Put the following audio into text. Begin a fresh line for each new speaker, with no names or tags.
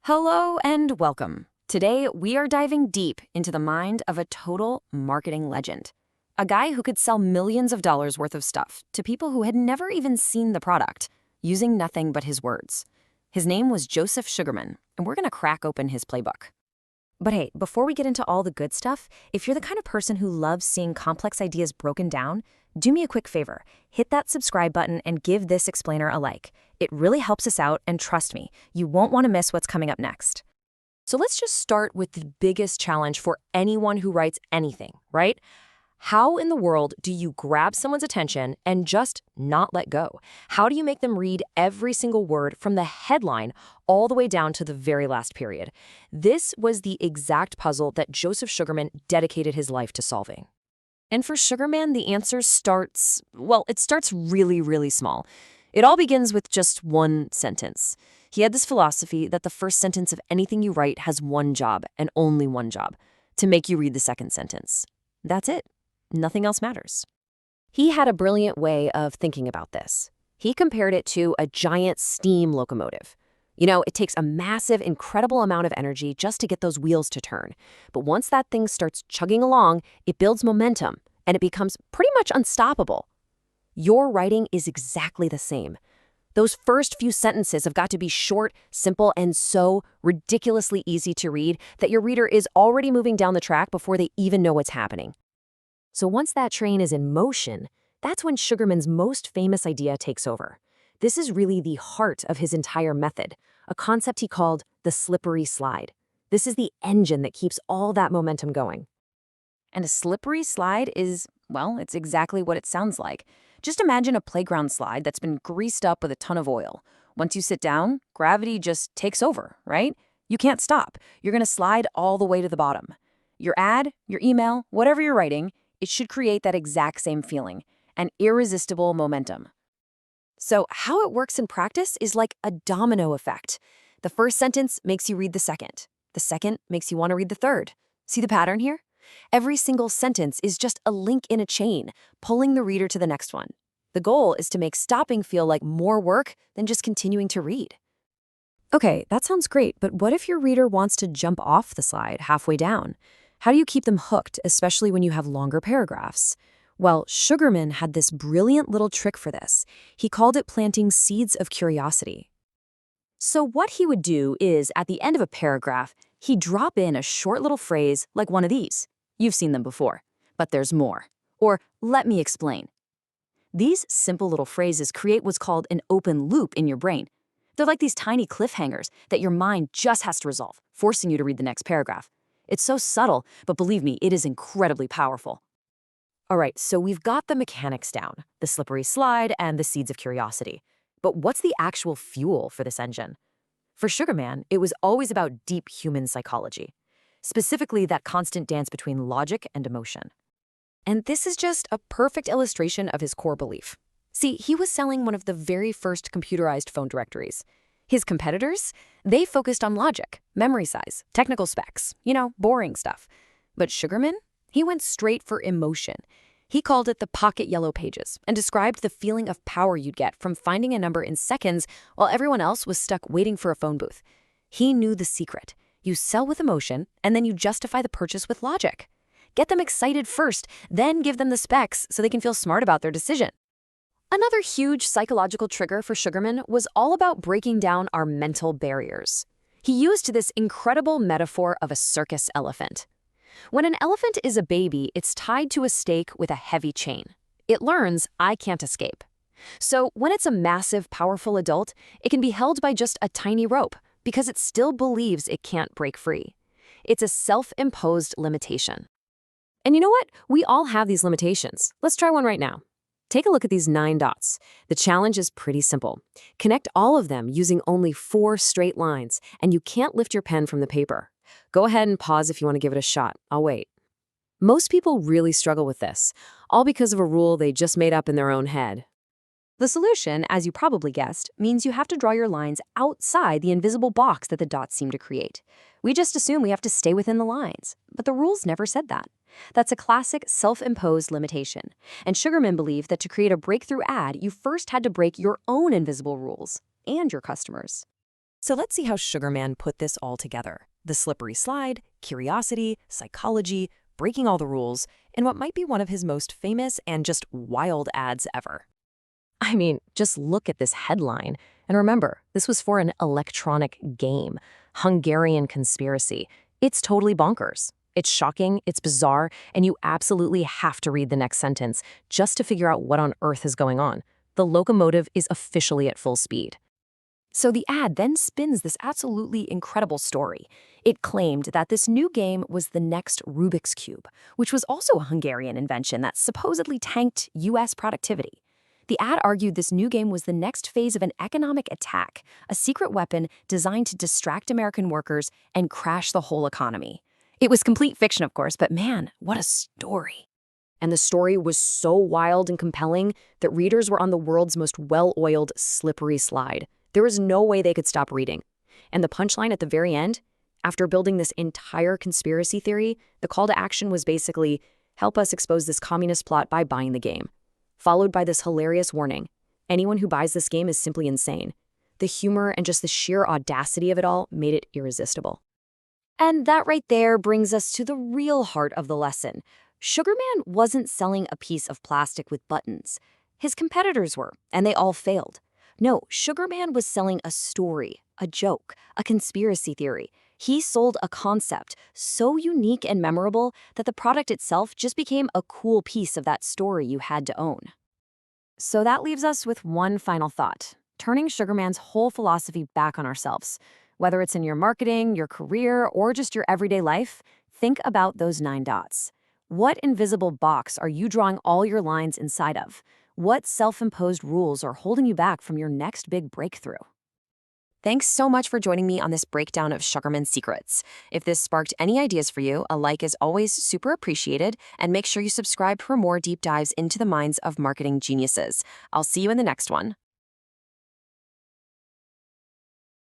Hello and welcome. Today, we are diving deep into the mind of a total marketing legend. A guy who could sell millions of dollars worth of stuff to people who had never even seen the product, using nothing but his words. His name was Joseph Sugarman, and we're going to crack open his playbook. But hey, before we get into all the good stuff, if you're the kind of person who loves seeing complex ideas broken down, do me a quick favor. Hit that subscribe button and give this explainer a like. It really helps us out, and trust me, you won't want to miss what's coming up next. So let's just start with the biggest challenge for anyone who writes anything, right? How in the world do you grab someone's attention and just not let go? How do you make them read every single word from the headline all the way down to the very last period? This was the exact puzzle that Joseph Sugarman dedicated his life to solving. And for Sugarman, the answer starts really, really small. It all begins with just one sentence. He had this philosophy that the first sentence of anything you write has one job, and only one job, to make you read the second sentence. That's it. Nothing else matters. He had a brilliant way of thinking about this. He compared it to a giant steam locomotive. You know, it takes a massive, incredible amount of energy just to get those wheels to turn. But once that thing starts chugging along, it builds momentum, and it becomes pretty much unstoppable. Your writing is exactly the same. Those first few sentences have got to be short, simple, and so ridiculously easy to read that your reader is already moving down the track before they even know what's happening. So once that train is in motion, that's when Sugarman's most famous idea takes over. This is really the heart of his entire method, a concept he called the slippery slide. This is the engine that keeps all that momentum going. And a slippery slide is, well, it's exactly what it sounds like. Just imagine a playground slide that's been greased up with a ton of oil. Once you sit down, gravity just takes over, right? You can't stop. You're going to slide all the way to the bottom. Your ad, your email, whatever you're writing, it should create that exact same feeling, an irresistible momentum. So how it works in practice is like a domino effect. The first sentence makes you read the second. The second makes you want to read the third. See the pattern here? Every single sentence is just a link in a chain, pulling the reader to the next one. The goal is to make stopping feel like more work than just continuing to read. Okay, that sounds great, but what if your reader wants to jump off the slide halfway down? How do you keep them hooked, especially when you have longer paragraphs? Well, Sugarman had this brilliant little trick for this. He called it planting seeds of curiosity. So what he would do is, at the end of a paragraph, he'd drop in a short little phrase like one of these. You've seen them before, but there's more. Or, let me explain. These simple little phrases create what's called an open loop in your brain. They're like these tiny cliffhangers that your mind just has to resolve, forcing you to read the next paragraph. It's so subtle, but believe me, it is incredibly powerful. All right, so we've got the mechanics down, the slippery slide and the seeds of curiosity. But what's the actual fuel for this engine? For Sugarman, it was always about deep human psychology, specifically that constant dance between logic and emotion. And this is just a perfect illustration of his core belief. See, he was selling one of the very first computerized phone directories. His competitors, they focused on logic, memory size, technical specs, boring stuff. But Sugarman, he went straight for emotion. He called it the pocket yellow pages and described the feeling of power you'd get from finding a number in seconds while everyone else was stuck waiting for a phone booth. He knew the secret. You sell with emotion, and then you justify the purchase with logic. Get them excited first, then give them the specs so they can feel smart about their decision. Another huge psychological trigger for Sugarman was all about breaking down our mental barriers. He used this incredible metaphor of a circus elephant. When an elephant is a baby, it's tied to a stake with a heavy chain. It learns, I can't escape. So when it's a massive, powerful adult, it can be held by just a tiny rope because it still believes it can't break free. It's a self-imposed limitation. And you know what? We all have these limitations. Let's try one right now. Take a look at these 9 dots. The challenge is pretty simple. Connect all of them using only 4 straight lines, and you can't lift your pen from the paper. Go ahead and pause if you want to give it a shot. I'll wait. Most people really struggle with this, all because of a rule they just made up in their own head. The solution, as you probably guessed, means you have to draw your lines outside the invisible box that the dots seem to create. We just assume we have to stay within the lines, but the rules never said that. That's a classic self-imposed limitation, and Sugarman believed that to create a breakthrough ad, you first had to break your own invisible rules and your customers.
So let's see how Sugarman put this all together. The slippery slide, curiosity, psychology, breaking all the rules, in what might be one of his most famous and just wild ads ever. I mean, just look at this headline. And remember, this was for an electronic game, Hungarian conspiracy. It's totally bonkers. It's shocking, it's bizarre, and you absolutely have to read the next sentence just to figure out what on earth is going on. The locomotive is officially at full speed. So the ad then spins this absolutely incredible story. It claimed that this new game was the next Rubik's Cube, which was also a Hungarian invention that supposedly tanked US productivity. The ad argued this new game was the next phase of an economic attack, a secret weapon designed to distract American workers and crash the whole economy. It was complete fiction, of course, but man, what a story. And the story was so wild and compelling that readers were on the world's most well-oiled, slippery slide. There was no way they could stop reading. And the punchline at the very end, after building this entire conspiracy theory, the call to action was basically, help us expose this communist plot by buying the game. Followed by this hilarious warning, anyone who buys this game is simply insane. The humor and just the sheer audacity of it all made it irresistible. And that right there brings us to the real heart of the lesson. Sugarman wasn't selling a piece of plastic with buttons. His competitors were, and they all failed. No, Sugarman was selling a story, a joke, a conspiracy theory. He sold a concept so unique and memorable that the product itself just became a cool piece of that story you had to own. So that leaves us with one final thought, turning Sugarman's whole philosophy back on ourselves. Whether it's in your marketing, your career, or just your everyday life, think about those 9 dots. What invisible box are you drawing all your lines inside of? What self-imposed rules are holding you back from your next big breakthrough? Thanks so much for joining me on this breakdown of Sugarman's secrets. If this sparked any ideas for you, a like is always super appreciated, and make sure you subscribe for more deep dives into the minds of marketing geniuses. I'll see you in the next one.